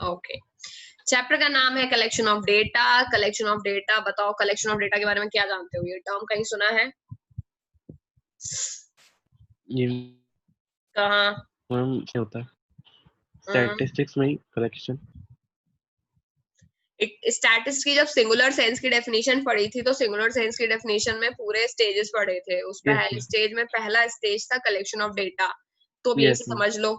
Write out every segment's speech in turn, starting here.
Okay, chapter का नाम है collection of data. Collection of data, बताओ कलेक्शन ऑफ डेटा के बारे में क्या जानते हो? ये टर्म कहीं सुना है? ये कहाँ? क्या होता है? स्टैटिस्टिक्स में ही कलेक्शन। स्टैटिस्टिक्स की जब सिंगुलर सेंस की डेफिनेशन पढ़ी थी तो सिंगुलर सेंस की डेफिनेशन में पूरे स्टेजेस पढ़े थे। उस पहले स्टेज में पहला स्टेज था कलेक्शन ऑफ डेटा, तो अब यही से समझ लो।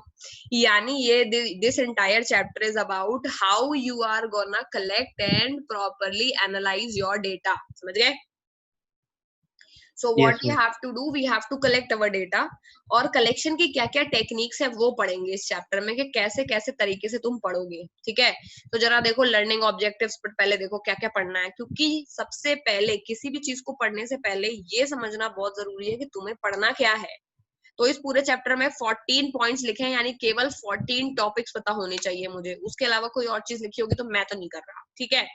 यानी ये this entire chapter is about how you are gonna collect and properly analyse your data. समझ गए? So what we have to do, we have to collect our data, और कलेक्शन की क्या क्या टेक्निक्स है वो पढ़ेंगे इस चैप्टर में कि कैसे कैसे तरीके से तुम पढ़ोगे। ठीक है, तो जरा देखो लर्निंग ऑब्जेक्टिव्स पर पहले देखो क्या क्या पढ़ना है, क्योंकि सबसे पहले किसी भी चीज को पढ़ने से पहले ये समझना बहुत जरूरी है कि तुम्हें पढ़ना क्या है। तो इस पूरे चैप्टर में 14 पॉइंट्स लिखे हैं, यानी केवल 14 टॉपिक्स पता होने चाहिए मुझे, उसके अलावा कोई और चीज लिखी होगी तो मैं तो नहीं कर रहा। ठीक है,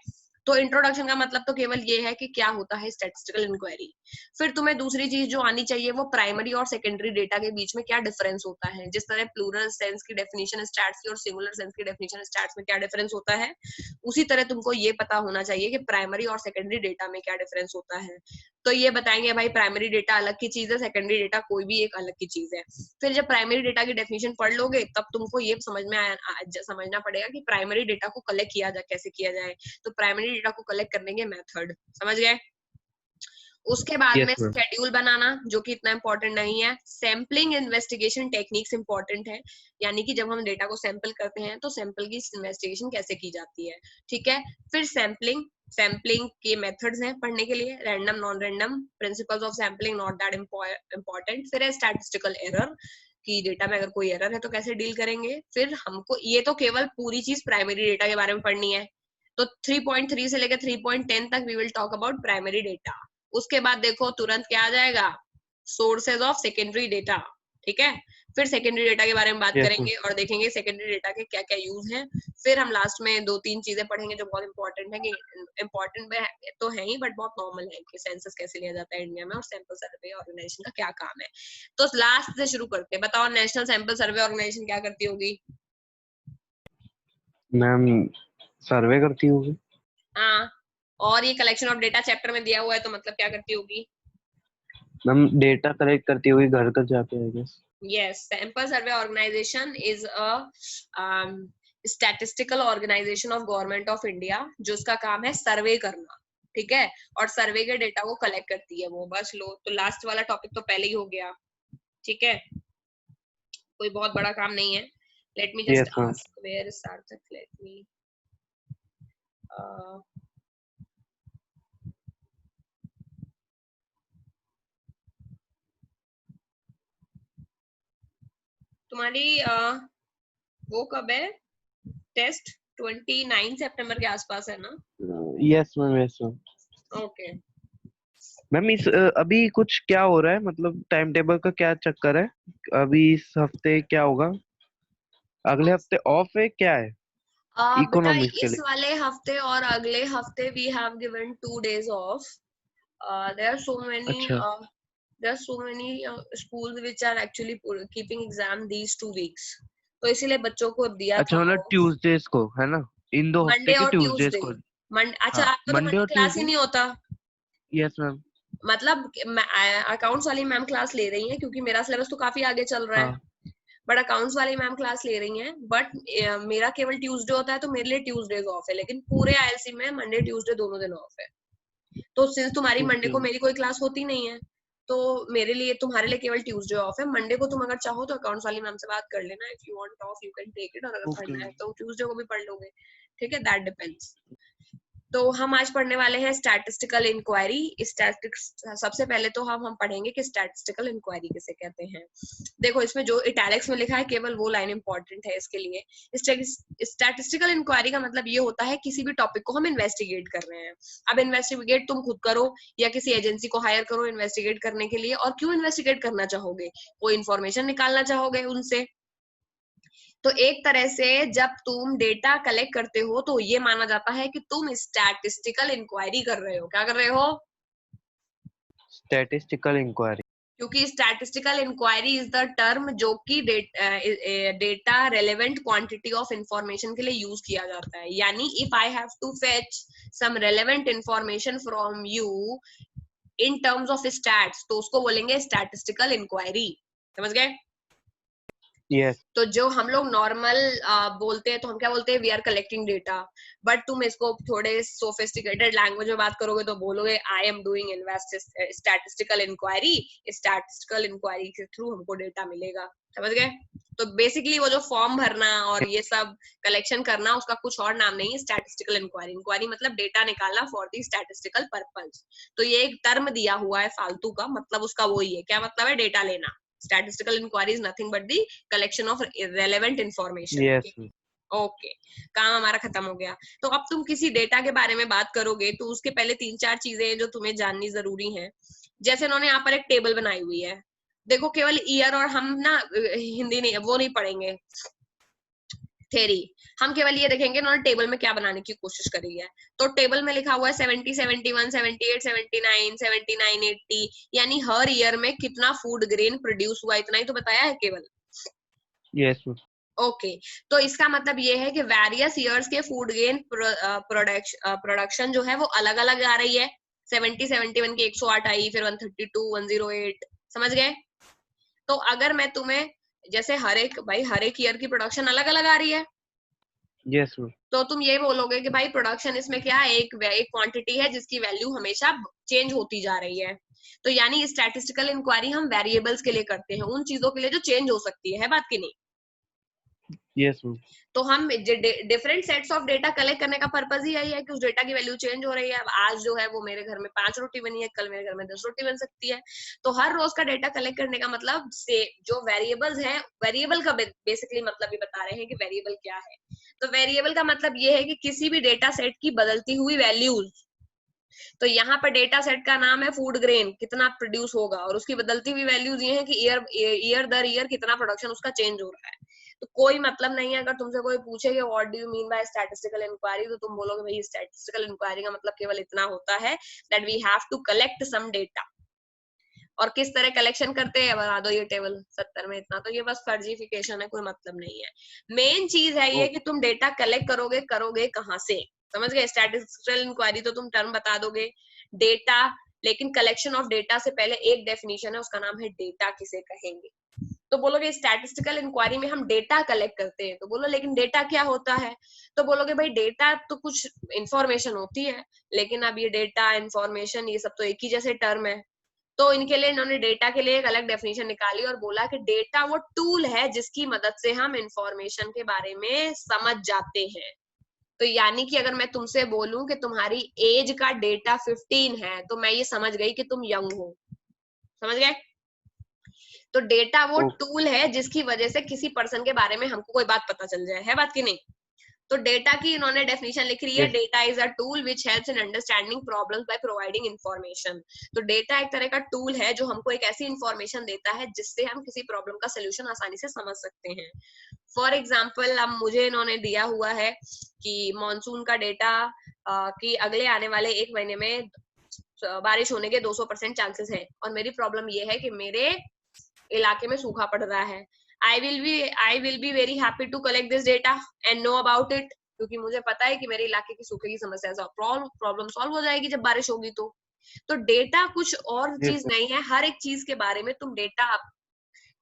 तो इंट्रोडक्शन का मतलब तो केवल ये है कि क्या होता है स्टैटिस्टिकल इंक्वायरी। फिर तुम्हें दूसरी चीज जो आनी चाहिए वो प्राइमरी और सेकेंडरी डेटा के बीच में क्या डिफरेंस होता है। जिस तरह प्लूरल सेंस की डेफिनेशन स्टैट्स की और सिंगुलर सेंस की डेफिनेशन स्टैट्स में क्या डिफरेंस होता है, उसी तरह तुमको ये पता होना चाहिए कि प्राइमरी और सेकेंडरी डेटा में क्या डिफरेंस होता है। तो ये बताएंगे भाई प्राइमरी डेटा अलग की चीज है, सेकेंडरी डेटा कोई भी एक अलग की चीज है। फिर जब प्राइमरी डेटा की डेफिनेशन पढ़ लोगे तब तुमको ये समझना पड़ेगा कि प्राइमरी डेटा को कलेक्ट किया जाए, कैसे किया जाए। तो प्राइमरी डेटा को कलेक्ट करने के मेथड समझ गए। उसके बाद में शेड्यूल बनाना जो कि इतना इंपॉर्टेंट नहीं है। सैम्पलिंग इन्वेस्टिगेशन टेक्निक्स इंपॉर्टेंट है, यानी कि जब हम डेटा को सैंपल करते हैं तो सैंपल की इन्वेस्टिगेशन कैसे की जाती है। ठीक है, फिर सैम्पलिंग के मेथड्स हैं पढ़ने के लिए, random non random, principles of sampling not that important. फिर है स्टैटिस्टिकल एरर कि डेटा में अगर कोई एरर है तो कैसे डील करेंगे। फिर हमको ये तो केवल पूरी चीज प्राइमरी डेटा के बारे में पढ़नी है, तो 3.3 से लेकर 3.10 तक we will talk about primary data. उसके बाद देखो तुरंत क्या आ जाएगा, सोर्सेज ऑफ सेकेंडरी डेटा। ठीक है, फिर सेकेंडरी डेटा के बारे में बात करेंगे और देखेंगे सेकेंडरी डेटा के क्या क्या यूज हैं। फिर हम लास्ट में 2-3 चीजें पढ़ेंगे जो बहुत इंपॉर्टेंट है, कि इंपॉर्टेंट तो है ही बट बहुत नॉर्मल है, कि सेंसस कैसे लिया जाता है इंडिया में और सैंपल सर्वे ऑर्गेनाइजेशन का क्या काम है। तो लास्ट से शुरू करते हैं, बताओ नेशनल सैंपल सर्वे ऑर्गेनाइजेशन क्या करती होगी? मैम सर्वे करती होगी। हाँ, और ये कलेक्शन ऑफ डेटा चैप्टर में दिया हुआ है तो मतलब क्या करती होगी? मैम डेटा कलेक्ट करती होगी घर घर जाके I guess. Yes, Sample Survey Organization is a statistical organization of Government of India, जो उसका काम है सर्वे करना। ठीक है, और सर्वे के डेटा को कलेक्ट करती है वो। बस लो, तो लास्ट वाला टॉपिक तो पहले ही हो गया। ठीक है, कोई बहुत बड़ा काम नहीं है। Let me just ask where is Sarthak? Let me तुम्हारी वो कब है टेस्ट? 29 सितंबर के आसपास है ना? Yes ma'am, yes ma'am. Okay ma'am इस अभी कुछ क्या हो रहा है, मतलब टाइम टेबल का क्या चक्कर है? अभी इस हफ्ते क्या होगा? अगले हफ्ते ऑफ है क्या है बेटा इकोनॉमिक्स के इस लिए? वाले हफ्ते और अगले हफ्ते we have given 2 days off. there are so many अच्छा there are so many schools which are actually keeping exam these 2 weeks, तो इसीलिए बच्चों को दिया अच्छा, था मतलब ट्यूसडेज को है ना, इन 2 हफ्ते मंडे के और ट्यूसडेज ट्यूसडे। को? अच्छा, हाँ, आपको तो मंडे मंडे और क्लास ही ट्यूसडे। नहीं होता? Yes ma'am. मतलब अकाउंट्स वाली मैम क्लास ले रही हैं क्योंकि मेरा सिलेबस तो काफी आगे चल रहा है, हाँ बट अकाउंट्स वाली मैम क्लास ले रही हैं। बट मेरा केवल ट्यूसडे होता है तो मेरे लिए ट्यूसडेज ऑफ है, लेकिन पूरे आईएलसी में मंडे ट्यूसडे दोनों दिन ऑफ है। तो सिंस तुम्हारी मंडे ओके। को मेरी कोई क्लास होती नहीं है तो मेरे लिए तुम्हारे लिए केवल ट्यूसडे ऑफ है। मंडे को तुम अगर चाहो तो अकाउंट्स वाली मैम से बात कर लेना, if you want off you can take it, और अगर ओके पढ़ना है तो ट्यूसडे को भी पढ़ लोगे। ठीक है, दैट डिपेंड्स। तो हम आज पढ़ने वाले हैं स्टैटिस्टिकल इंक्वायरी। सबसे पहले तो हम पढ़ेंगे कि स्टैटिस्टिकल इंक्वायरी किसे कहते हैं। देखो इसमें जो इटैलिक्स में लिखा है केवल वो लाइन इंपॉर्टेंट है इसके लिए। स्टैटिस्टिकल इंक्वायरी का मतलब ये होता है किसी भी टॉपिक को हम इन्वेस्टिगेट कर रहे हैं। अब इन्वेस्टिगेट तुम खुद करो या किसी एजेंसी को हायर करो इन्वेस्टिगेट करने के लिए, और क्यों इन्वेस्टिगेट करना चाहोगे? कोई इन्फॉर्मेशन निकालना चाहोगे उनसे। तो एक तरह से जब तुम डेटा कलेक्ट करते हो तो ये माना जाता है कि तुम स्टैटिस्टिकल इंक्वायरी कर रहे हो। क्या कर रहे हो? Statistical inquiry. क्योंकि statistical inquiry is the term जो कि data relevant quantity of information के लिए यूज किया जाता है। यानी if I have to fetch some relevant information from you in terms of stats, तो उसको बोलेंगे स्टैटिस्टिकल इंक्वायरी। समझ गए? Yes. तो जो हम लोग नॉर्मल बोलते हैं तो हम क्या बोलते हैं, we are collecting data, but तुम इसको थोड़े सोफिस्टिकेटेड लैंग्वेज में बात करोगे तो बोलोगे I am doing statistical inquiry, statistical inquiry के थ्रू हमको डेटा मिलेगा। समझ गए? तो बेसिकली वो जो फॉर्म भरना और ये सब कलेक्शन करना, उसका कुछ और नाम नहीं है स्टैटिस्टिकल इंक्वायरी। इंक्वायरी मतलब डेटा निकालना फॉर दी स्टैटिस्टिकल पर्पज। तो ये एक टर्म दिया हुआ है फालतू का, मतलब उसका वही है। क्या मतलब है? डेटा लेना। Statistical inquiry is nothing but the collection of relevant information. Yes. Okay, काम हमारा खत्म हो गया। तो अब तुम किसी डेटा के बारे में बात करोगे तो उसके पहले 3-4 चीजें जो तुम्हें जाननी जरूरी हैं। जैसे उन्होंने यहाँ पर एक टेबल बनाई हुई है, देखो केवल ईयर और हम ना हिंदी नहीं, वो नहीं पढ़ेंगे थेरी, हम केवल ये देखेंगे उन्होंने टेबल में क्या बनाने की कोशिश करी है। तो टेबल में लिखा हुआ है 70, 71, 78, 79, 79, 80, यानी हर ईयर में कितना फूड ग्रेन प्रोड्यूस हुआ, इतना ही तो बताया है केवल। Yes. ओके, तो इसका मतलब ये है कि वेरियस ईयर्स के फूड ग्रेन प्रोडक्शन जो है वो अलग अलग आ रही है। 70, 71 की 108 आई, फिर 132, 108। समझ गए? तो अगर मैं तुम्हें जैसे हर एक ईयर की प्रोडक्शन अलग अलग आ रही है, Yes. तो तुम ये बोलोगे कि भाई प्रोडक्शन इसमें क्या है, एक क्वांटिटी है जिसकी वैल्यू हमेशा चेंज होती जा रही है। तो यानी स्टैटिस्टिकल इंक्वायरी हम वेरिएबल्स के लिए करते हैं, उन चीजों के लिए जो चेंज हो सकती है बात की नहीं। Yes. तो हम different sets of data collect करने का पर्पज ही यही है कि उस डेटा की वैल्यू चेंज हो रही है। अब आज जो है वो मेरे घर में 5 रोटी बनी है, कल मेरे घर में 10 रोटी बन सकती है। तो हर रोज का डेटा कलेक्ट करने का मतलब से जो वेरिएबल्स हैं, वेरिएबल का बेसिकली मतलब ये बता रहे हैं कि वेरिएबल क्या है। तो वेरिएबल का मतलब ये है कि किसी भी डेटा सेट की बदलती हुई वैल्यूज। तो यहाँ पर डेटा सेट का नाम है फूड ग्रेन, कितना प्रोड्यूस होगा, और उसकी बदलती हुई वैल्यूज ये है कि ईयर दर ईयर कितना प्रोडक्शन उसका चेंज हो रहा है। तो कोई मतलब नहीं है। अगर तुमसे कोई पूछे कि what do you mean by statistical inquiry, तो तुम बोलोगे भाई स्टैटिस्टिकल इंक्वायरी का मतलब केवल इतना होता है that we have to collect some data. और किस तरह कलेक्शन करते हैं बता दो ये टेबल 70 में इतना, तो ये बस फर्जीफिकेशन है, कोई मतलब नहीं है। मेन चीज है ये कि तुम डेटा कलेक्ट करोगे कहाँ से। समझ गए? स्टैटिस्टिकल इंक्वायरी तो तुम टर्म बता दोगे डेटा, लेकिन कलेक्शन ऑफ डेटा से पहले एक डेफिनेशन है, उसका नाम है डेटा किसे कहेंगे। तो बोलोगे स्टैटिस्टिकल इंक्वायरी में हम डेटा कलेक्ट करते हैं, तो बोलो लेकिन डेटा क्या होता है। तो बोलोगे भाई डेटा तो कुछ इंफॉर्मेशन होती है, लेकिन अब ये डेटा इंफॉर्मेशन ये सब तो एक ही जैसे टर्म है। तो इनके लिए इन्होंने डेटा के लिए एक अलग डेफिनेशन निकाली और बोला कि डेटा वो टूल है जिसकी मदद से हम इंफॉर्मेशन के बारे में समझ जाते हैं। तो यानी कि अगर मैं तुमसे बोलूं कि तुम्हारी एज का डेटा 15 है, तो मैं ये समझ गई कि तुम यंग हो। समझ गए? तो डेटा वो टूल है जिसकी वजह से किसी पर्सन के बारे में हमको कोई बात पता चल जाए, है बात की नहीं। तो डेटा की इन्होंने डेफिनेशन लिख रही है, data is a tool which helps in understanding problems by providing information. तो डेटा एक तरह का टूल है जो हमको एक ऐसी इंफॉर्मेशन देता है जिससे हम किसी प्रॉब्लम का सोल्यूशन आसानी से समझ सकते हैं। फॉर एग्जाम्पल, अब मुझे इन्होंने दिया हुआ है कि मॉनसून का डेटा कि अगले आने वाले 1 महीने में बारिश होने के 200% चांसेस है, और मेरी प्रॉब्लम ये है कि मेरे इलाके में सूखा पड़ रहा है। I will be very happy to collect this data and know about it, क्योंकि मुझे पता है कि मेरे इलाके की सूखे की समस्या प्रॉब्लम सॉल्व हो जाएगी जब बारिश होगी। तो डेटा कुछ और चीज नहीं है, हर एक चीज के बारे में तुम डेटा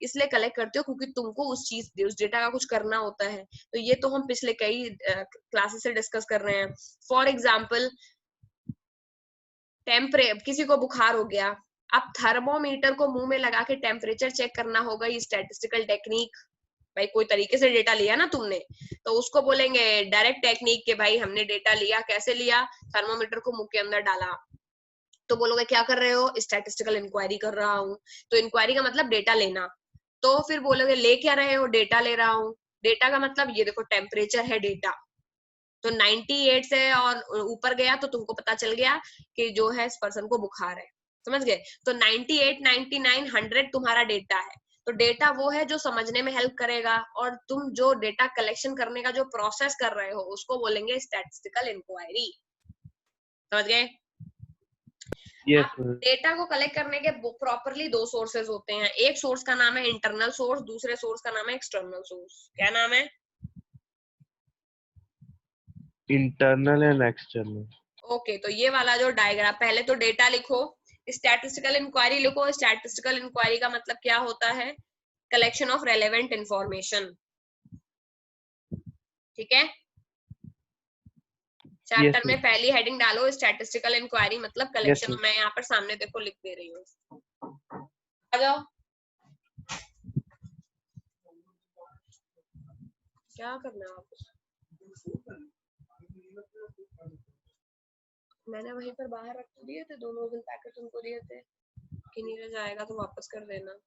इसलिए कलेक्ट करते हो क्योंकि तुमको उस डेटा का कुछ करना होता है। तो ये तो हम पिछले कई क्लासेस से डिस्कस कर रहे हैं। फॉर एग्जाम्पल, किसी को बुखार हो गया, अब थर्मोमीटर को मुंह में लगा के टेम्परेचर चेक करना होगा, ये स्टैटिस्टिकल टेक्निक। भाई कोई तरीके से डेटा लिया ना तुमने, तो उसको बोलेंगे डायरेक्ट टेक्निक के भाई हमने डेटा लिया। कैसे लिया? थर्मोमीटर को मुंह के अंदर डाला। तो बोलोगे क्या कर रहे हो? स्टैटिस्टिकल इंक्वायरी कर रहा हूँ। तो इंक्वायरी का मतलब डेटा लेना। तो फिर बोलोगे ले क्या रहे हो? डेटा ले रहा हूँ। डेटा का मतलब ये देखो टेम्परेचर है डेटा, तो 98 से और ऊपर गया तो तुमको पता चल गया कि जो है इस पर्सन को बुखार है। समझ गए? तो 98, 99, 100 तुम्हारा डेटा है। तो डेटा वो है जो समझने में हेल्प करेगा, और तुम जो डेटा कलेक्शन करने का जो प्रोसेस कर रहे हो उसको बोलेंगे स्टैटिस्टिकल इंक्वायरी। समझ गए? यस डेटा को कलेक्ट करने के प्रॉपरली दो सोर्सेज होते हैं, एक सोर्स का नाम है इंटरनल सोर्स, दूसरे सोर्स का नाम है एक्सटर्नल सोर्स। क्या नाम है? Internal and external. ओके, तो ये वाला जो डायग्राम, पहले तो डेटा लिखो, स्टैटिस्टिकल इंक्वायरी लिखो। स्टैटिस्टिकल इंक्वायरी का मतलब क्या होता है? Collection of relevant information. ठीक है, चैप्टर में पहली हेडिंग डालो स्टैटिस्टिकल इंक्वायरी मतलब कलेक्शन। मैं यहाँ पर सामने देखो लिख दे रही हूँ, आ जाओ। क्या करना है आप? मैंने वहीं पर बाहर रख दिए थे, दोनों दिन पैकेट उनको दिए थे कि नीरज आएगा तो वापस कर देना।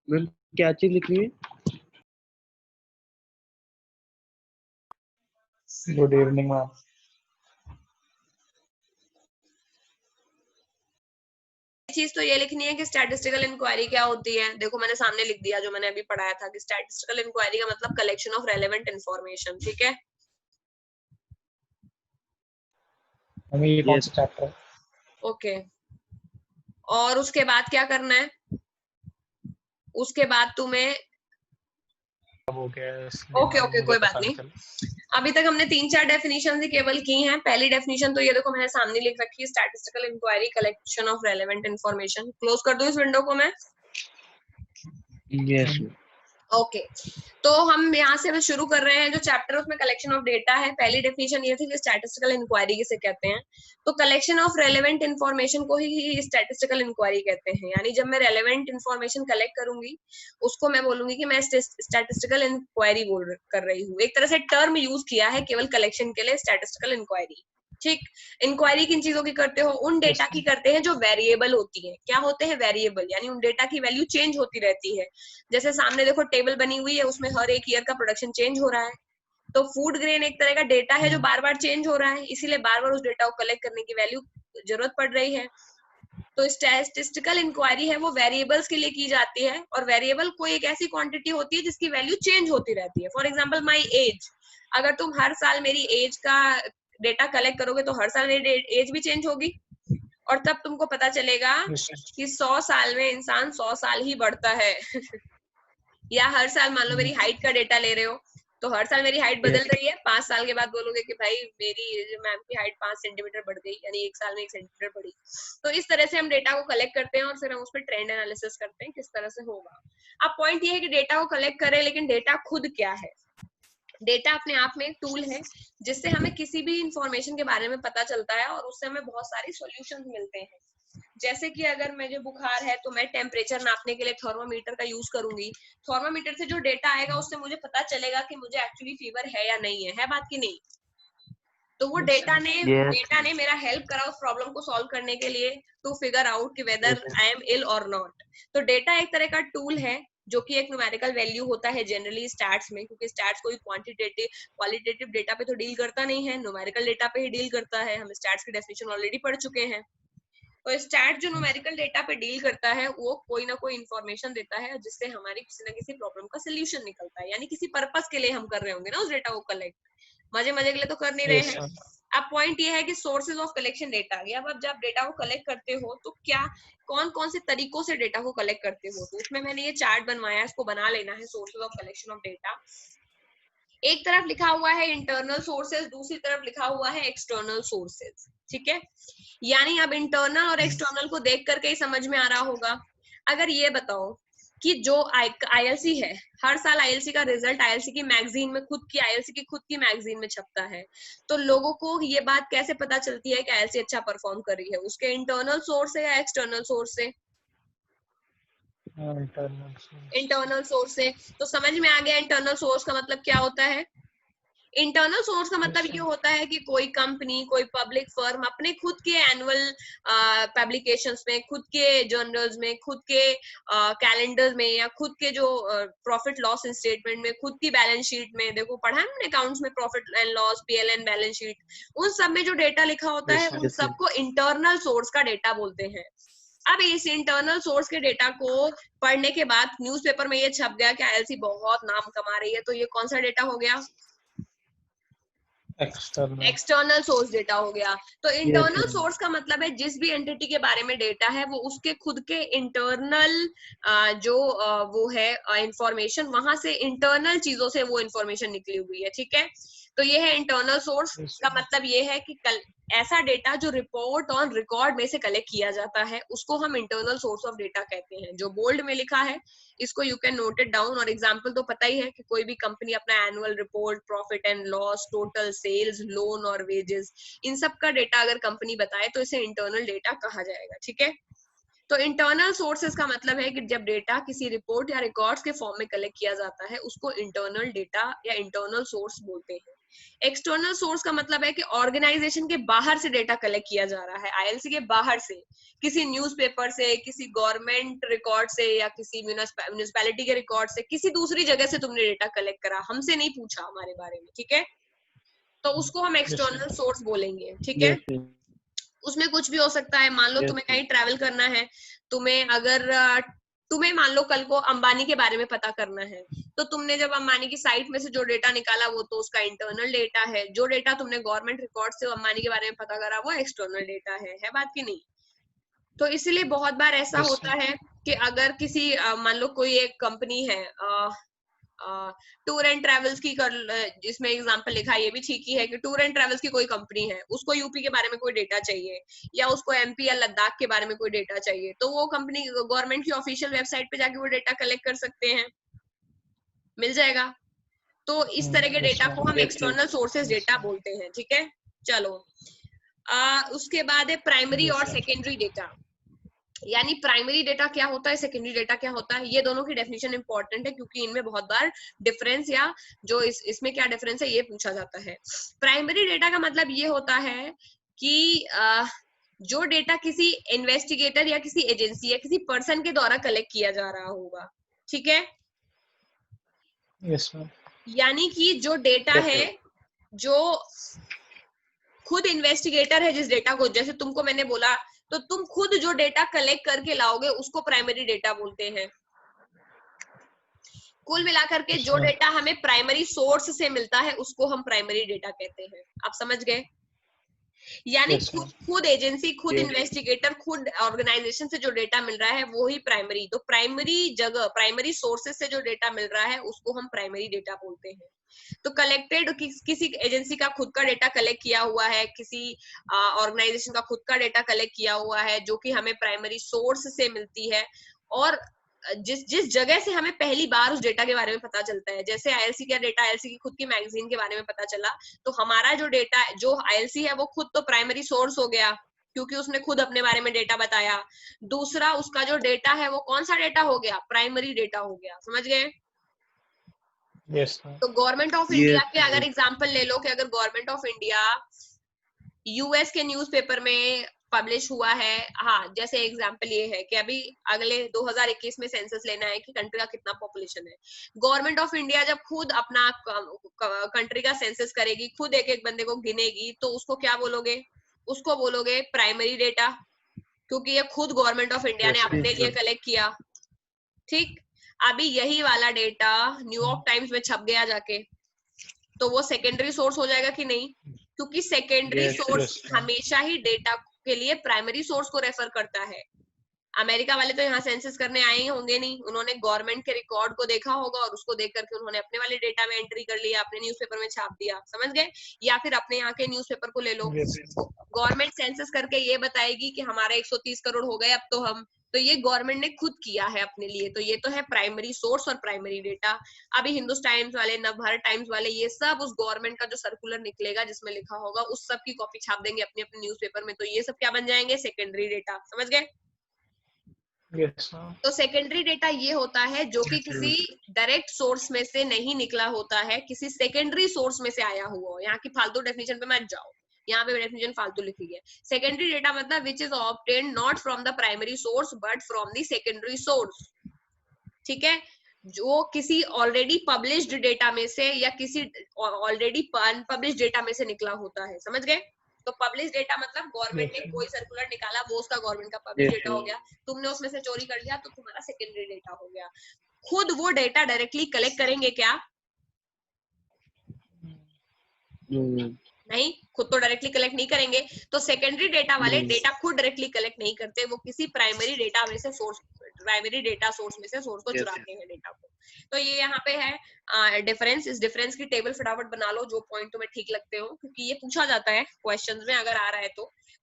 मैम क्या चीज लिखनी है? Good evening ma'am. चीज तो ये लिखनी है कि स्टैटिस्टिकल इंक्वायरी क्या होती है। देखो मैंने सामने लिख दिया जो मैंने अभी पढ़ाया था कि स्टैटिस्टिकल इंक्वायरी का मतलब कलेक्शन ऑफ रेलेवेंट इंफॉर्मेशन। ठीक है, हमें ये कौन सा चैप्टर है? ओके। और उसके बाद क्या करना है? उसके बाद तुम्हें हो गया। ओके ओके, कोई बात नहीं। अभी तक हमने 3-4 डेफिनेशन ही केवल की हैं। पहली डेफिनेशन तो ये देखो मैंने सामने लिख रखी है, statistical inquiry collection of relevant information. Close कर दूं इस विंडो को मैं? यस ओके, तो हम यहाँ से शुरू कर रहे हैं जो चैप्टर उसमें कलेक्शन ऑफ डेटा है। पहली डेफिनेशन ये थी कि स्टैटिस्टिकल इंक्वायरी किसे कहते हैं। तो कलेक्शन ऑफ रेलेवेंट इंफॉर्मेशन को ही स्टैटिस्टिकल इंक्वायरी कहते हैं। यानी जब मैं रेलेवेंट इंफॉर्मेशन कलेक्ट करूंगी उसको मैं बोलूंगी कि मैं स्टैटिस्टिकल इंक्वायरी कर रही हूँ। एक तरह से टर्म यूज किया है केवल कलेक्शन के लिए, स्टैटिस्टिकल इंक्वायरी। ठीक, इंक्वायरी किन चीजों की करते हो? उन डेटा की करते हैं जो वेरिएबल होती है। क्या होते हैं? वेरिएबल, यानी उन डेटा की वैल्यू चेंज होती रहती है। जैसे सामने देखो टेबल बनी हुई है, उसमें हर एक ईयर का प्रोडक्शन चेंज हो रहा है। तो फूड ग्रेन एक तरह का डेटा है जो बार बार चेंज हो रहा है, इसीलिए बार बार उस डेटा को कलेक्ट करने की वैल्यू जरूरत पड़ रही है। तो स्टैटिस्टिकल इंक्वायरी है वो वेरिएबल्स के लिए की जाती है, और वेरिएबल कोई एक ऐसी क्वांटिटी होती है जिसकी वैल्यू चेंज होती रहती है। फॉर एग्जाम्पल माई एज, अगर तुम हर साल मेरी एज का डेटा कलेक्ट करोगे तो हर साल मेरी एज भी चेंज होगी, और तब तुमको पता चलेगा कि 100 साल में इंसान 100 साल ही बढ़ता है। या हर साल मान लो मेरी हाइट का डेटा ले रहे हो, तो हर साल मेरी हाइट बदल रही है, 5 साल के बाद बोलोगे कि भाई मेरी मैम की हाइट 5 सेंटीमीटर बढ़ गई, यानी एक साल में 1 सेंटीमीटर बढ़ी। तो इस तरह से हम डेटा को कलेक्ट करते हैं और फिर हम उस पर ट्रेंड एनालिसिस करते हैं किस तरह से होगा। अब पॉइंट ये है कि डेटा को कलेक्ट करें, लेकिन डेटा खुद क्या है? डेटा अपने आप में एक टूल है जिससे हमें किसी भी इंफॉर्मेशन के बारे में पता चलता है, और उससे हमें बहुत सारी सॉल्यूशंस मिलते हैं। जैसे कि अगर मुझे बुखार है तो मैं टेम्परेचर नापने के लिए थर्मोमीटर का यूज करूंगी। थर्मोमीटर से जो डेटा आएगा उससे मुझे पता चलेगा कि मुझे एक्चुअली फीवर है या नहीं है बात की नहीं? तो वो डेटा ने मेरा हेल्प करा उस प्रॉब्लम को सॉल्व करने के लिए, टू फिगर आउट कि वेदर आई एम इल और नॉट। तो डेटा एक तरह का टूल है जो कि एक न्यूमेरिकल वैल्यू होता है जनरली स्टैट्स में, क्योंकि स्टैट्स कोई क्वालिटेटिव डेटा पे तो डील करता नहीं है, न्यूमेरिकल डेटा पे ही डील करता है। हम स्टैट्स की डेफिनेशन ऑलरेडी पढ़ चुके हैं। तो स्टैट जो न्यूमेरिकल डेटा पे डील करता है वो कोई ना कोई इन्फॉर्मेशन देता है जिससे हमारी किसी ना किसी प्रॉब्लम का सोल्यूशन निकलता है, यानी किसी पर्पस के लिए हम कर रहे होंगे ना उस डेटा को कलेक्ट, मजे मजे के लिए तो कर नहीं रहे हैं। अब पॉइंट ये है कि सोर्सेज ऑफ कलेक्शन डेटा आ गया। अब जब डेटा को कलेक्ट करते हो तो क्या कौन कौन से तरीकों से डेटा को कलेक्ट करते हो, तो उसमें मैंने ये चार्ट बनवाया है, इसको बना लेना है। Sources of collection of data, एक तरफ लिखा हुआ है इंटरनल सोर्सेज, दूसरी तरफ लिखा हुआ है एक्सटर्नल सोर्सेज। ठीक है, यानी अब इंटरनल और एक्सटर्नल को देख करके ही समझ में आ रहा होगा। अगर ये बताओ कि जो आईएलसी है, हर साल आईएलसी का रिजल्ट आईएलसी की मैगजीन में, आईएलसी की खुद की मैगजीन में छपता है, तो लोगों को ये बात कैसे पता चलती है कि आईएलसी अच्छा परफॉर्म कर रही है? उसके इंटरनल सोर्स से या एक्सटर्नल सोर्स से? इंटरनल सोर्स से। तो समझ में आ गया इंटरनल सोर्स का मतलब क्या होता है? इंटरनल सोर्स का मतलब अच्छा। ये होता है कि कोई कंपनी, कोई पब्लिक फर्म अपने खुद के एनुअल पब्लिकेशंस में, खुद के जर्नल्स में, खुद के कैलेंडर में, या खुद के जो प्रॉफिट लॉस स्टेटमेंट में, खुद की बैलेंस शीट में, देखो पढ़ा है हमने अकाउंट्स में profit and loss, पीएलएन balance sheet, उन सब में जो डेटा लिखा होता है यस उन सबको इंटरनल सोर्स का डेटा बोलते हैं। अब इस इंटरनल सोर्स के डेटा को पढ़ने के बाद न्यूज़पेपर में ये छप गया कि आईएलसी बहुत नाम कमा रही है, तो ये कौन सा डेटा हो गया? एक्सटर्नल। एक्सटर्नल सोर्स डेटा हो गया। तो yes, इंटरनल yes. सोर्स का मतलब है जिस भी एंटिटी के बारे में डेटा है वो उसके खुद के इंटरनल जो वो है इंफॉर्मेशन, वहां से इंटरनल चीजों से वो इंफॉर्मेशन निकली हुई है, ठीक है। तो ये है इंटरनल सोर्स Yes, का मतलब ये है कि ऐसा डेटा जो रिपोर्ट ऑन रिकॉर्ड में से कलेक्ट किया जाता है उसको हम इंटरनल सोर्स ऑफ डेटा कहते हैं। जो बोल्ड में लिखा है इसको you can note it down. और एग्जांपल तो पता ही है कि कोई भी कंपनी अपना annual report, profit and loss, total sales, loan और वेजेस, इन सब का डेटा अगर कंपनी बताए तो इसे इंटरनल डेटा कहा जाएगा, ठीक है। तो इंटरनल सोर्सेज का मतलब है कि जब डेटा किसी रिपोर्ट या रिकॉर्ड्स के फॉर्म में कलेक्ट किया जाता है उसको इंटरनल डेटा या इंटरनल सोर्स बोलते हैं। एक्सटर्नल सोर्स का मतलब है कि ऑर्गेनाइजेशन के बाहर से डेटा कलेक्ट किया जा रहा है, आईएलसी के बाहर से, किसी न्यूज़पेपर से, किसी गवर्नमेंट रिकॉर्ड से, या किसी म्युनिसिपैलिटी के रिकॉर्ड से, किसी दूसरी जगह से तुमने डेटा कलेक्ट करा, हमसे नहीं पूछा हमारे बारे में, ठीक है। तो उसको हम एक्सटर्नल सोर्स बोलेंगे, ठीक है। yes, yes. उसमें कुछ भी हो सकता है। मान लो Yes, तुम्हें कहीं ट्रैवल करना है, तुम्हें अगर तुम्हें मान लो कल को अंबानी के बारे में पता करना है, तो तुमने जब अंबानी की साइट में से जो डेटा निकाला वो तो उसका इंटरनल डेटा है। जो डेटा तुमने गवर्नमेंट रिकॉर्ड से अंबानी के बारे में पता करा वो एक्सटर्नल डेटा है बात की नहीं। तो इसलिए बहुत बार ऐसा Yes, होता है कि अगर किसी मान लो कोई एक कंपनी है टूर एंड ट्रेवल्स की जिसमें एग्जांपल लिखा है, ये भी ठीक ही है कि टूर एंड ट्रेवल्स की कोई कंपनी है, उसको यूपी के बारे में कोई डेटा चाहिए या उसको एमपी या लद्दाख के बारे में कोई डेटा चाहिए, तो वो कंपनी गवर्नमेंट की ऑफिशियल वेबसाइट पे जाके वो डेटा कलेक्ट कर सकते हैं, मिल जाएगा। तो इस तरह के yes, डेटा को हम yes, yes. External sources data बोलते हैं, ठीक है। चलो उसके बाद है प्राइमरी और सेकेंडरी डेटा। यानी प्राइमरी डेटा क्या होता है, सेकेंडरी डेटा क्या होता है, ये दोनों की डेफिनेशन इंपॉर्टेंट है क्योंकि इनमें बहुत बार डिफरेंस या जो इसमें क्या डिफरेंस है ये पूछा जाता है। प्राइमरी डेटा का मतलब ये होता है कि जो डेटा किसी इन्वेस्टिगेटर या किसी एजेंसी या किसी पर्सन के द्वारा कलेक्ट किया जा रहा होगा, ठीक है। yes, ma'am. यानी कि जो डेटा Yes, है, yes. जो खुद इन्वेस्टिगेटर है जिस डेटा को, जैसे तुमको मैंने बोला, तो तुम खुद जो डेटा कलेक्ट करके लाओगे उसको प्राइमरी डेटा बोलते हैं। कुल मिलाकर के जो डेटा हमें प्राइमरी सोर्स से मिलता है उसको हम प्राइमरी डेटा कहते हैं। आप समझ गए? यानी Yes, ma'am. खुद एजेंसी, खुद Yes. इन्वेस्टिगेटर, खुद ऑर्गेनाइजेशन से जो डेटा मिल रहा है वो ही प्राइमरी, तो प्राइमरी जगह, प्राइमरी सोर्सेज से जो डेटा मिल रहा है उसको हम प्राइमरी डेटा बोलते हैं। तो कलेक्टेड किसी एजेंसी का खुद का डेटा कलेक्ट किया हुआ है, किसी ऑर्गेनाइजेशन का खुद का डेटा कलेक्ट किया हुआ है जो कि हमें प्राइमरी सोर्स से मिलती है, और जिस जगह से हमें पहली बार उस डेटा के बारे में पता चलता है, जैसे आईएलसी का डेटा, आईएलसी की खुद की मैगजीन के बारे में पता चला, तो हमारा जो डेटा, जो आईएलसी है वो खुद तो प्राइमरी सोर्स हो गया क्योंकि उसने खुद अपने बारे में डेटा बताया। दूसरा, उसका जो डेटा है वो कौन सा डेटा हो गया, प्राइमरी डेटा हो गया। समझ गए? Yes, ma'am. तो गवर्नमेंट ऑफ इंडिया Yes, के अगर yes. एग्जांपल ले लो कि अगर गवर्नमेंट ऑफ इंडिया यूएस के न्यूज़पेपर में पब्लिश हुआ है, हाँ, जैसे एग्जांपल ये है कि अभी अगले 2021 में सेंसस लेना है कि कंट्री का कितना पॉपुलेशन है। गवर्नमेंट ऑफ इंडिया जब खुद अपना कंट्री का सेंसस करेगी, खुद एक एक बंदे को गिनेगी, तो उसको क्या बोलोगे? उसको बोलोगे प्राइमरी डेटा, क्योंकि ये खुद गवर्नमेंट ऑफ इंडिया ने Yes, अपने yes, लिए yes. कलेक्ट किया। ठीक, अभी यही वाला डेटा न्यूयॉर्क टाइम्स में छप गया जाके, तो वो सेकेंडरी सोर्स हो जाएगा कि नहीं? क्योंकि सेकेंडरी Yes, सोर्स yes, हमेशा ही डेटा के लिए प्राइमरी सोर्स को रेफर करता है। अमेरिका वाले तो यहाँ सेंसस करने आए ही होंगे नहीं, उन्होंने गवर्नमेंट के रिकॉर्ड को देखा होगा और उसको देख करके उन्होंने अपने वाले डेटा में एंट्री कर लिया, अपने न्यूज़पेपर में छाप दिया। समझ गए? या फिर अपने यहाँ के न्यूज़पेपर को ले लो, yes, गवर्नमेंट सेंसस करके ये बताएगी कि हमारे 130 करोड़ हो गए अब तो हम, तो ये गवर्नमेंट ने खुद किया है अपने लिए, तो ये तो है प्राइमरी सोर्स और प्राइमरी डेटा। अभी हिंदुस्तान टाइम्स वाले, नवभारत टाइम्स वाले, ये सब उस गवर्नमेंट का जो सर्कुलर निकलेगा जिसमें लिखा होगा उस सब की कॉपी छाप देंगे अपने अपने न्यूज़पेपर में, तो ये सब क्या बन जाएंगे? Secondary data. समझ गए? Yes, ma'am. तो सेकेंडरी डेटा ये होता है जो कि किसी डायरेक्ट सोर्स में से नहीं निकला होता है, किसी सेकेंडरी सोर्स में से आया हुआ हो। यहाँ की फालतू डेफिनेशन पे मत जाओ, यहाँ पे डेफिनेशन फालतू लिखी है। सेकेंडरी डेटा मतलब which is obtained not from the primary source but from the secondary source. ठीक है, जो किसी ऑलरेडी पब्लिश्ड डेटा में से या किसी ऑलरेडी अनपब्लिश्ड डेटा में से निकला होता है। समझ गए? तो पब्लिश डेटा मतलब गवर्नमेंट ने Yes, कोई सर्कुलर निकाला, वो उसका गवर्नमेंट का पब्लिश Yes, डेटा हो sir. गया, तुमने उसमें से चोरी कर लिया तो तुम्हारा सेकेंडरी डेटा हो गया। खुद वो डेटा डायरेक्टली कलेक्ट करेंगे क्या? नहीं, खुद तो डायरेक्टली कलेक्ट नहीं करेंगे। तो सेकेंडरी डेटा वाले डेटा खुद डायरेक्टली कलेक्ट नहीं करते, वो किसी प्राइमरी डेटा में से सोर्स, प्राइमरी डेटा सोर्स में से सोर्स को Yes, चुराते हैं डेटा को। तो ये यहाँ पे है डिफरेंस। इस डिफरेंस की टेबल फटाफट बना लो जो पॉइंट तुम्हें ठीक लगते हो, क्योंकि ये पूछा जाता है क्वेश्चंस में अगर आ रहा है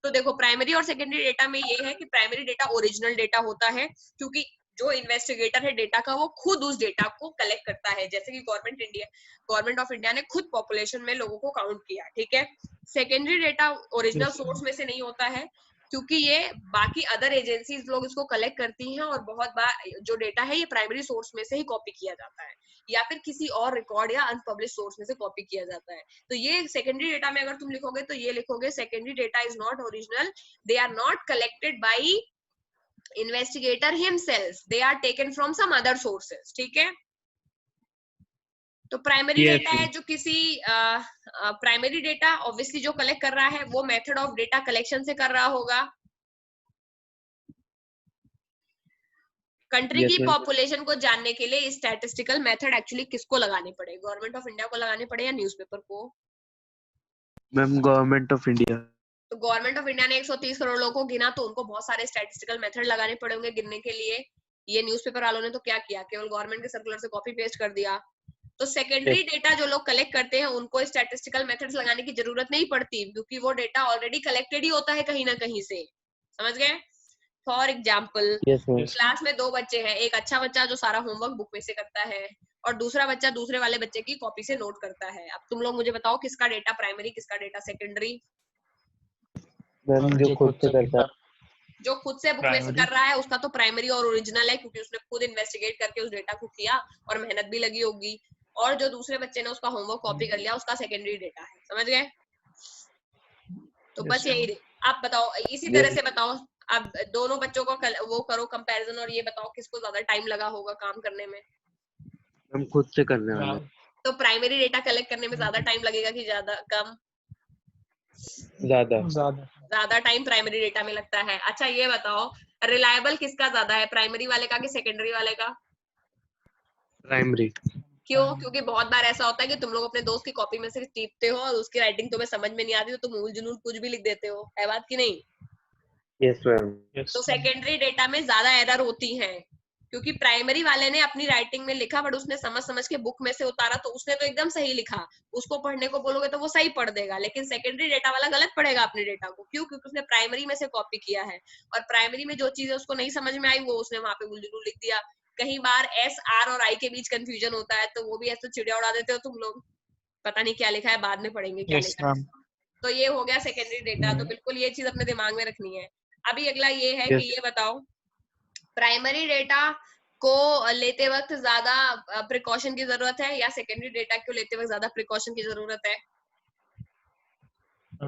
तो देखो प्राइमरी और सेकेंडरी डेटा में ये है कि प्राइमरी डेटा ओरिजिनल डेटा होता है, क्योंकि जो इन्वेस्टिगेटर है डेटा का वो खुद उस डेटा को कलेक्ट करता है। जैसे कि गवर्नमेंट ऑफ इंडिया ने खुद पॉपुलेशन में लोगों को काउंट किया, ठीक है। Secondary data original Yes, source में से नहीं होता है, क्योंकि ये बाकी अदर एजेंसीज लोग इसको कलेक्ट करती हैं, और बहुत बार जो डेटा है ये प्राइमरी सोर्स में से ही कॉपी किया जाता है या फिर किसी और रिकॉर्ड या अनपब्लिश सोर्स में से कॉपी किया जाता है। तो ये सेकेंडरी डेटा में अगर तुम लिखोगे तो ये लिखोगे secondary data is not original, they are not collected by investigator himself, they are taken from some other sources. ठीक है, तो प्राइमरी Yes, डेटा है जो किसी प्राइमरी डेटा ऑब्वियसली जो कलेक्ट कर रहा है वो मेथड ऑफ डेटा कलेक्शन से कर रहा होगा। कंट्री Yes, की ma'am. पॉपुलेशन को जानने के लिए स्टैटिस्टिकल मेथड एक्चुअली किसको लगाने पड़े? गवर्नमेंट ऑफ इंडिया को लगाने पड़े या न्यूज़पेपर को? Ma'am, Government of India. तो गवर्नमेंट ऑफ इंडिया ने 130 करोड़ लोगों को गिना, तो उनको बहुत सारे स्टैटिस्टिकल मेथड लगाने पड़ेंगे गिनने के लिए। ये न्यूज़पेपर वालों ने तो क्या किया, केवल गवर्नमेंट के सर्कुलर से कॉपी पेस्ट कर दिया। तो सेकेंडरी डेटा जो लोग कलेक्ट करते हैं उनको स्टैटिस्टिकल मेथड्स लगाने की जरूरत नहीं पड़ती, क्योंकि वो डेटा ऑलरेडी कलेक्टेड ही होता है कहीं ना कहीं से। समझ गए? For example, Yes, ma'am. yes, class में 2 बच्चे हैं, एक अच्छा बच्चा जो सारा होमवर्क बुक में से करता है और दूसरा बच्चा दूसरे वाले बच्चे की कॉपी से नोट करता है। अब तुम लोग मुझे बताओ किसका डेटा प्राइमरी किसका डेटा सेकेंडरी? Ma'am, जो खुद से करता है. जो खुद से बुक में से Primary. कर रहा है उसका तो प्राइमरी और ओरिजिनल है, क्योंकि उसने खुद इन्वेस्टिगेट करके उस डेटा को किया और मेहनत भी लगी होगी। और जो दूसरे बच्चे ने उसका होमवर्क कॉपी कर लिया उसका सेकेंडरी डेटा है। समझ गए? तो Yes, बस यही ma'am. आप बताओ, इसी तरह से बताओ। अब दोनों बच्चों को वो करो कंपैरिजन और ये बताओ किसको ज्यादा टाइम लगा होगा काम करने में। हम खुद से करने वाले हैं. Ma'am. तो प्राइमरी डेटा कलेक्ट करने में ज्यादा टाइम लगेगा कि ज्यादा कम? ज्यादा. ज़्यादा. ज्यादा टाइम प्राइमरी डेटा में लगता है। अच्छा ये बताओ रिलायबल किसका ज्यादा है, प्राइमरी वाले का कि सेकेंडरी वाले का? Primary. क्यों? क्योंकि बहुत बार ऐसा होता है कि तुम लोग अपने दोस्त की कॉपी में से टीपते हो और उसकी राइटिंग तुम्हें समझ में नहीं आती तो तुम उल जुलूल कुछ भी लिख देते हो। है बात की नहीं? Yes, ma'am. Yes, तो ma'am. सेकेंडरी डेटा में ज्यादा एरर होती हैं, क्योंकि प्राइमरी वाले ने अपनी राइटिंग में लिखा बट उसने समझ समझ के बुक में से उतारा तो उसने तो एकदम सही लिखा, उसको पढ़ने को बोलोगे तो वो सही पढ़ देगा। लेकिन सेकेंडरी डेटा वाला गलत पढ़ेगा अपने डेटा को। क्यों? क्योंकि उसने प्राइमरी में से कॉपी किया है और प्राइमरी में जो चीजें उसको नहीं समझ में आई वो उसने वहां पे उल्लू लिख दिया। कई बार एस आर और आई के बीच कंफ्यूजन होता है, तो वो भी ऐसे चिड़िया उड़ा देते हो तुम लोग, पता नहीं क्या लिखा है, बाद में पढ़ेंगे क्या Yes, लिखा है। ma'am. तो ये हो गया सेकेंडरी डेटा। तो बिल्कुल ये चीज अपने दिमाग में रखनी है। अभी अगला ये है Yes. कि ये बताओ प्राइमरी डेटा को लेते वक्त ज्यादा प्रिकॉशन की जरूरत है या सेकेंडरी डेटा को लेते वक्त ज्यादा प्रिकॉशन की जरूरत है?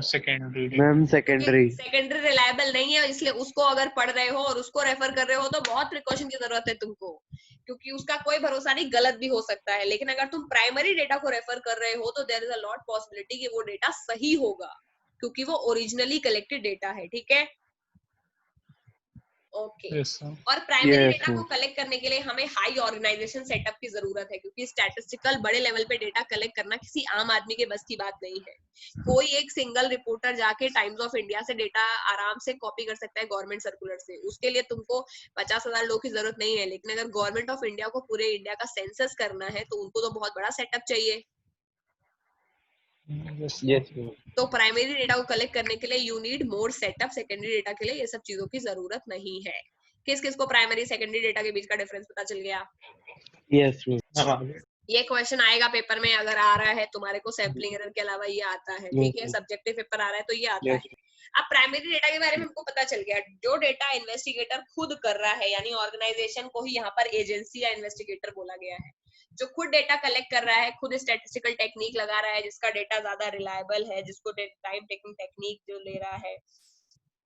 Secondary. Ma'am, secondary. Secondary reliable नहीं है, इसलिए उसको अगर पढ़ रहे हो और उसको रेफर कर रहे हो तो बहुत प्रिकॉशन की जरूरत है तुमको, क्योंकि उसका कोई भरोसा नहीं, गलत भी हो सकता है। लेकिन अगर तुम प्राइमरी डेटा को रेफर कर रहे हो तो there is a lot possibility कि वो डेटा सही होगा, क्योंकि वो ओरिजिनली कलेक्टेड डेटा है। ठीक है, ओके। Yes, ma'am. और प्राइमरी Yes, डेटा को ma'am. कलेक्ट करने के लिए हमें हाई ऑर्गेनाइजेशन सेटअप की जरूरत है, क्योंकि स्टैटिस्टिकल बड़े लेवल पे डेटा कलेक्ट करना किसी आम आदमी के बस की बात नहीं है। कोई एक सिंगल रिपोर्टर जाके टाइम्स ऑफ इंडिया से डेटा आराम से कॉपी कर सकता है गवर्नमेंट सर्कुलर से, उसके लिए तुमको 50,000 लोग की जरूरत नहीं है। लेकिन अगर गवर्नमेंट ऑफ इंडिया को पूरे इंडिया का सेंसस करना है तो उनको तो बहुत बड़ा सेटअप चाहिए। Yes, Yes, ma'am. ma'am. तो प्राइमरी डेटा को कलेक्ट करने के लिए you need more setup, secondary data के लिए ये सब चीजों की जरूरत नहीं है। किस किस को प्राइमरी सेकेंडरी डेटा के बीच का डिफरेंस पता चल गया? Yes, ma'am. ये क्वेश्चन आएगा पेपर में, अगर आ रहा है तुम्हारे को, सैम्पलिंग एरर के अलावा ये आता है। ठीक है, Yes, सब्जेक्टिव पेपर आ रहा है तो ये आता yes. है। अब प्राइमरी डेटा के बारे में हमको पता चल गया, जो डेटा इन्वेस्टिगेटर खुद कर रहा है, यानी ऑर्गेनाइजेशन को ही यहाँ पर एजेंसी या इन्वेस्टिगेटर बोला गया है, जो खुद डेटा कलेक्ट कर रहा है, खुद स्टैटिस्टिकल टेक्निक लगा रहा है, जिसका डेटा ज्यादा रिलायबल है, जिसको टाइम टेकिंग टेक्निक जो ले रहा है,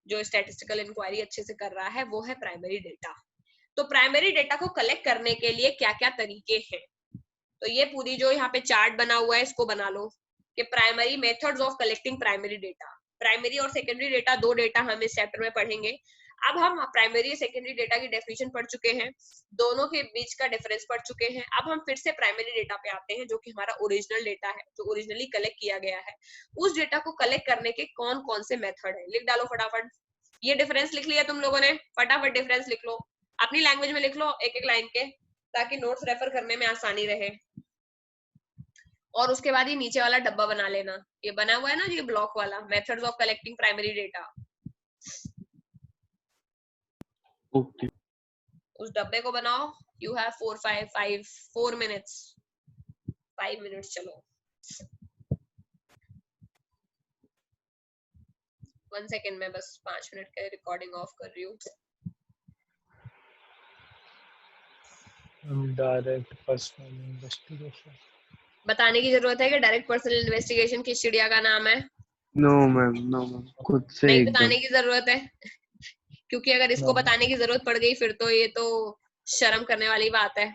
जो स्टैटिस्टिकल इंक्वायरी अच्छे से कर रहा है, वो है प्राइमरी डेटा। तो प्राइमरी डेटा को कलेक्ट करने के लिए क्या क्या तरीके हैं, तो ये पूरी जो यहाँ पे चार्ट बना हुआ है इसको बना लो कि primary methods of collecting primary data. Primary और सेकेंडरी डेटा, दो डेटा हम इस चैप्टर में पढ़ेंगे। अब हम प्राइमरी और सेकेंडरी डेटा की डेफिनेशन पढ़ चुके हैं, दोनों के बीच का डिफरेंस पढ़ चुके हैं। अब हम फिर से प्राइमरी डेटा पे आते हैं, जो कि हमारा ओरिजिनल डेटा है, जो ओरिजिनली कलेक्ट किया गया है। उस डेटा को कलेक्ट करने के कौन कौन से मेथड है, लिख डालो फटाफट। ये डिफरेंस लिख लिया तुम लोगों ने, फटाफट डिफरेंस लिख लो, अपनी लैंग्वेज में लिख लो एक एक लाइन के, ताकि नोट्स रेफर करने में आसानी रहे। और उसके बाद ये नीचे वाला डब्बा बना लेना, ये बना हुआ है ना ये ब्लॉक वाला, methods of collecting primary data. Okay, उस डब्बे को बनाओ। You have 4 minutes, 5 minutes. चलो 1 सेकेंड में बस 5 मिनट के रिकॉर्डिंग ऑफ कर रही हूँ। Direct personal investigation. बताने की जरूरत है कि डायरेक्ट पर्सनल इन्वेस्टिगेशन किस चिड़िया का नाम है? नो मैम, नो मैम, खुद से नहीं एकदम। बताने की जरूरत है, क्योंकि अगर इसको बताने की जरूरत पड़ गई फिर तो ये तो शर्म करने वाली बात है।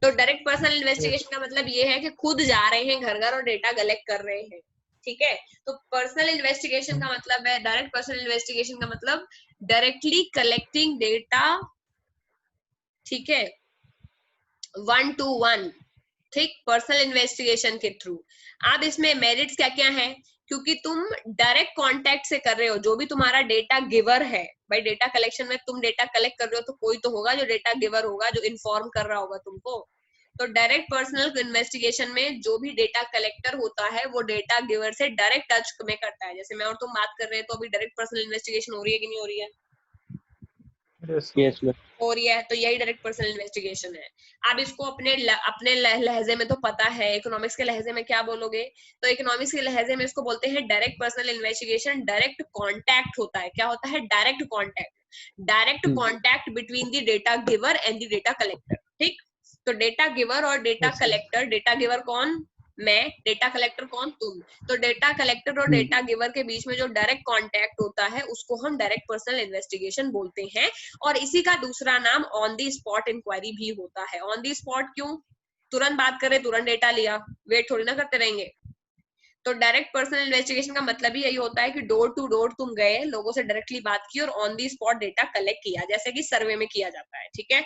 तो डायरेक्ट पर्सनल इन्वेस्टिगेशन का मतलब ये है कि खुद जा रहे हैं घर घर और डेटा कलेक्ट कर रहे हैं, ठीक है। तो पर्सनल इन्वेस्टिगेशन का मतलब है, डायरेक्ट पर्सनल इन्वेस्टिगेशन का मतलब डायरेक्टली कलेक्टिंग डेटा, ठीक है, 1 to 1, ठीक, पर्सनल इन्वेस्टिगेशन के थ्रू। अब इसमें मेरिट्स क्या क्या है, क्योंकि तुम डायरेक्ट कांटेक्ट से कर रहे हो, जो भी तुम्हारा डेटा गिवर है, भाई डेटा कलेक्शन में तुम डेटा कलेक्ट कर रहे हो तो कोई तो होगा जो डेटा गिवर होगा, जो इन्फॉर्म कर रहा होगा तुमको। तो डायरेक्ट पर्सनल इन्वेस्टिगेशन में जो भी डेटा कलेक्टर होता है वो डेटा गिवर से डायरेक्ट टच में करता है। जैसे मैं और तुम बात कर रहे हैं तो अभी डायरेक्ट पर्सनल इन्वेस्टिगेशन हो रही है कि नहीं हो रही है? Yes ma'am. हो रही है, तो यही डायरेक्ट पर्सनल इन्वेस्टिगेशन है। अब इसको अपने लहजे में तो पता है, इकोनॉमिक्स के लहजे में क्या बोलोगे? तो इकोनॉमिक्स के लहजे में इसको बोलते हैं direct personal investigation. Direct contact होता है, क्या होता है? Direct contact, direct contact between the data giver and the data collector, ठीक। तो डेटा गिवर और डेटा कलेक्टर, डेटा गिवर कौन? मैं, डेटा कलेक्टर कौन? तुम। तो डेटा कलेक्टर और डेटा गिवर के बीच में जो डायरेक्ट कांटेक्ट होता है उसको हम डायरेक्ट पर्सनल इन्वेस्टिगेशन बोलते हैं। और इसी का दूसरा नाम ऑन दी स्पॉट इंक्वायरी भी होता है। ऑन दी स्पॉट क्यों? तुरंत बात करें, तुरंत डेटा लिया, वेट थोड़ी ना करते रहेंगे। तो डायरेक्ट पर्सनल इन्वेस्टिगेशन का मतलब ही यही होता है कि डोर टू डोर तुम गए, लोगों से डायरेक्टली बात की और on the spot data collect किया, जैसे कि सर्वे में किया जाता है, ठीक है।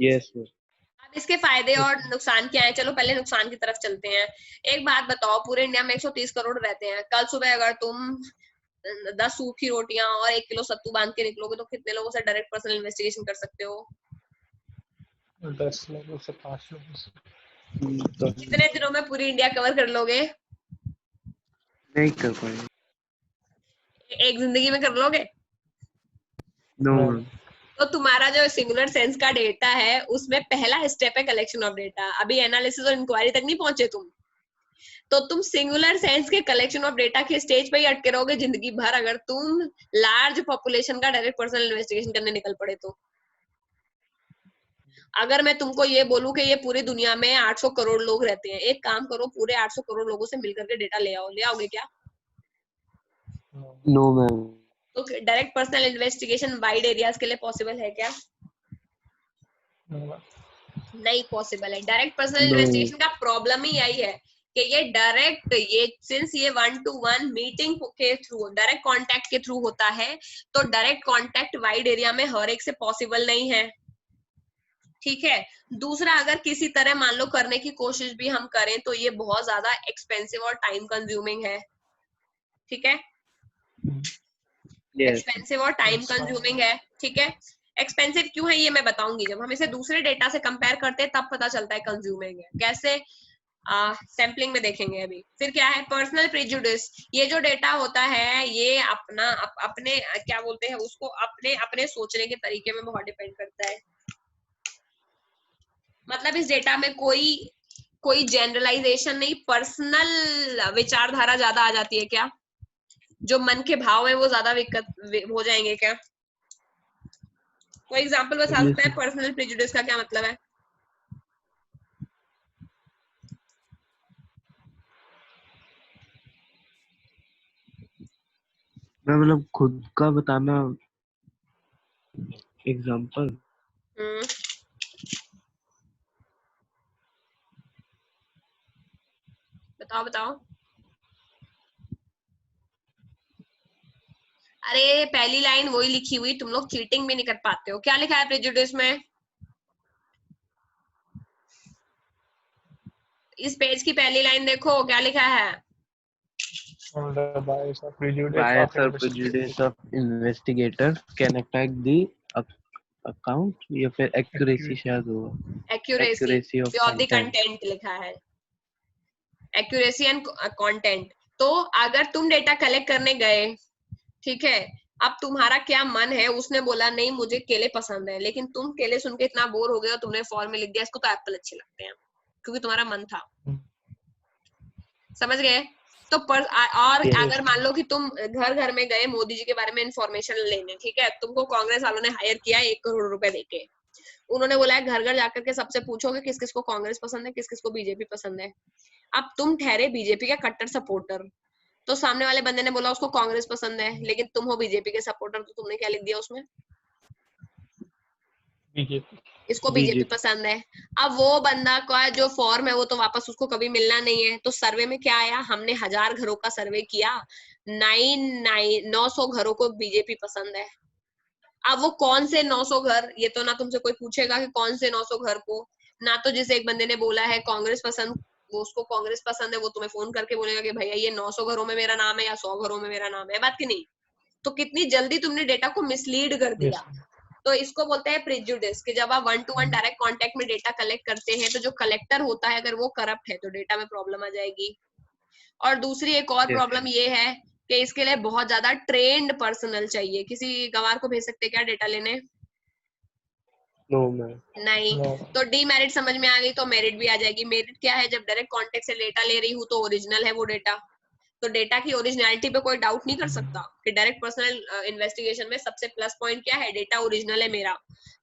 Yes ma'am. अब इसके फायदे और नुकसान क्या है, चलो पहले नुकसान की तरफ चलते हैं। एक बात बताओ, पूरे इंडिया में 130 करोड़ रहते हैं, कल सुबह अगर तुम 10 सूखी रोटियां और 1 किलो सत्तू बांध के निकलोगे तो कितने लोगों से डायरेक्ट पर्सनल इन्वेस्टिगेशन कर सकते हो? 10 लोगों से 5 लोगों से। कितने दिनों में पूरी इंडिया कवर कर लोगे? नहीं कर पाएंगे। एक जिंदगी में कर लोगे? No No. मैम। तो तुम्हारा जो सिंगुलर सेंस का डेटा है उसमें पहला स्टेप है कलेक्शन ऑफ डेटा, अभी एनालिसिस और इंक्वायरी तक नहीं पहुंचे तुम। तो तुम सिंगुलर सेंस के कलेक्शन ऑफ डेटा के स्टेज पे ही अटके रहोगे जिंदगी भर, अगर तुम लार्ज पॉपुलेशन का डायरेक्ट पर्सनल इन्वेस्टिगेशन करने निकल पड़े तो। अगर मैं तुमको ये बोलूं कि ये पूरी दुनिया में 800 करोड़ लोग रहते हैं, एक काम करो, पूरे 800 करोड़ लोगों से मिलकर के डेटा ले आओ, ले आओगे क्या? No ma'am. तो direct personal investigation wide areas के लिए पॉसिबल है क्या? No. नहीं पॉसिबल है। Direct personal No. इन्वेस्टिगेशन का प्रॉब्लम ही यही है कि ये डायरेक्ट, ये सिंस ये 1 to 1 मीटिंग के थ्रू, डायरेक्ट कांटेक्ट के थ्रू होता है, तो डायरेक्ट कांटेक्ट वाइड एरिया में हर एक से पॉसिबल नहीं है, ठीक है। दूसरा, अगर किसी तरह मान लो करने की कोशिश भी हम करें तो ये बहुत ज्यादा एक्सपेंसिव और टाइम कंज्यूमिंग है, ठीक है। यस। एक्सपेंसिव और टाइम कंज्यूमिंग है, ठीक है। एक्सपेंसिव क्यों है ये मैं बताऊंगी, जब हम इसे दूसरे डेटा से कंपेयर करते हैं तब पता चलता है कंज्यूमिंग है कैसे, सैम्पलिंग में देखेंगे अभी। फिर क्या है? Personal prejudice. ये जो डेटा होता है ये अपना अपने क्या बोलते हैं उसको, अपने अपने सोचने के तरीके में बहुत डिपेंड करता है। मतलब इस डेटा में कोई कोई जनरलाइजेशन नहीं, पर्सनल विचारधारा ज्यादा आ जाती है क्या? जो मन के भाव है वो ज्यादा हो जाएंगे क्या? कोई एग्जांपल बता सकता है पर्सनल प्रेजुडिस का क्या मतलब है? मैं मतलब खुद का बताना एग्जांपल। बताओ बताओ। अरे पहली लाइन वही लिखी हुई, तुम लोग चीटिंग भी नहीं कर पाते हो। क्या लिखा है प्रेजुडिस में? इस पेज की पहली लाइन देखो, क्या लिखा है? On the bias or prejudice Bias of or investigator. prejudice of investigator can affect the account या फिर accuracy शायद होगा। Accuracy of of the content। Content लिखा है, एक्यूरेसी एंड कंटेंट। तो अगर तुम डेटा कलेक्ट करने गए, ठीक है, अब तुम्हारा क्या मन है, उसने बोला नहीं मुझे केले पसंद है, लेकिन तुम केले सुन के इतना बोर हो गए और तुमने फॉर्म में लिख दिया इसको तो एप्पल अच्छे लगते हैं, क्योंकि तुम्हारा मन था। समझ गए? तो और अगर मान लो कि तुम घर घर में गए मोदी जी के बारे में इंफॉर्मेशन लेने, ठीक है, तुमको कांग्रेस वालों ने हायर किया 1 करोड़ रुपए देके, उन्होंने बोला है घर घर जाकर के सबसे पूछोगे किस किस को कांग्रेस पसंद है, किस किस को बीजेपी पसंद है। अब तुम ठहरे बीजेपी का कट्टर सपोर्टर, तो सामने वाले बंदे ने बोला उसको कांग्रेस पसंद है, लेकिन तुम हो बीजेपी के सपोर्टर, तो तुमने क्या लिख दिया उसमें? बीजेपी। इसको बीजेपी पसंद है। अब वो बंदा का जो फॉर्म है वो तो वापस उसको कभी मिलना नहीं है, तो सर्वे में क्या आया, हमने 1000 घरों का सर्वे किया, 900 घरों को बीजेपी पसंद है। अब वो कौन से 900 घर, ये तो ना तुमसे कोई पूछेगा कि कौन से 900 घर को, ना तो जिसे एक बंदे ने बोला है कांग्रेस पसंद, वो उसको कांग्रेस पसंद है, वो तुम्हें फोन करके बोलेगा कि भैया ये 900 घरों में मेरा नाम है या 100 घरों में मेरा नाम है, बात की नहीं। तो कितनी जल्दी तुमने डेटा को मिसलीड कर दिया। तो इसको बोलते हैं प्रेजुडिस, कि जब आप 1 to 1 डायरेक्ट कांटेक्ट में डेटा कलेक्ट करते हैं, तो जो कलेक्टर होता है अगर वो करप्ट है तो डेटा में प्रॉब्लम आ जाएगी। और दूसरी एक और प्रॉब्लम ये है कि इसके लिए बहुत ज्यादा ट्रेन्ड पर्सनल चाहिए। किसी गंवार को भेज सकते क्या डेटा लेने? नहीं। तो डीमेरिट समझ में आ गई, तो मेरिट भी आ जाएगी। मेरिट क्या है, जब डायरेक्ट कॉन्टेक्ट से डेटा ले रही हूँ तो ओरिजिनल है वो डेटा, तो डेटा की ओरिजिनलिटी पे कोई डाउट नहीं कर सकता कि डायरेक्ट पर्सनल इन्वेस्टिगेशन में सबसे प्लस पॉइंट क्या है, डेटा ओरिजिनल है मेरा।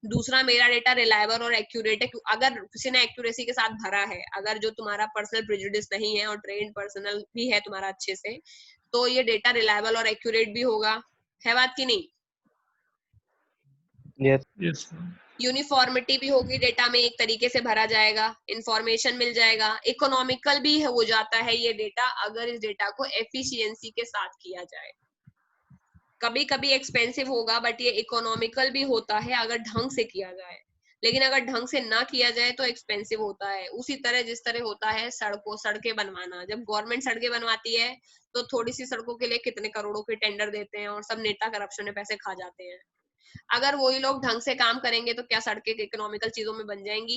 दूसरा, मेरा डेटा रिलायबल और एक्यूरेट है। अगर किसी ने एक्यूरेसी के साथ भरा है, अगर जो तुम्हारा पर्सनल प्रेजुडिस नहीं है और ट्रेंड पर्सनल भी है तुम्हारा अच्छे से, तो ये डेटा रिलायबल और एक्यूरेट भी होगा। है बात की नहीं? यस। यूनिफॉर्मिटी भी होगी, डेटा में एक तरीके से भरा जाएगा, इंफॉर्मेशन मिल जाएगा, इकोनॉमिकल भी हो जाता है ये डेटा, अगर इस डेटा को एफिशिएंसी के साथ किया जाए। कभी कभी एक्सपेंसिव होगा, बट ये इकोनॉमिकल भी होता है अगर ढंग से किया जाए, लेकिन अगर ढंग से ना किया जाए तो एक्सपेंसिव होता है। उसी तरह जिस तरह होता है सड़कें बनवाना, जब गवर्नमेंट सड़कें बनवाती है तो थोड़ी सी सड़कों के लिए कितने करोड़ों के टेंडर देते हैं और सब नेता करप्शन में पैसे खा जाते हैं। अगर वही लोग ढंग से काम करेंगे तो क्या सड़कें इकोनॉमिकल चीजों में बन जाएंगी?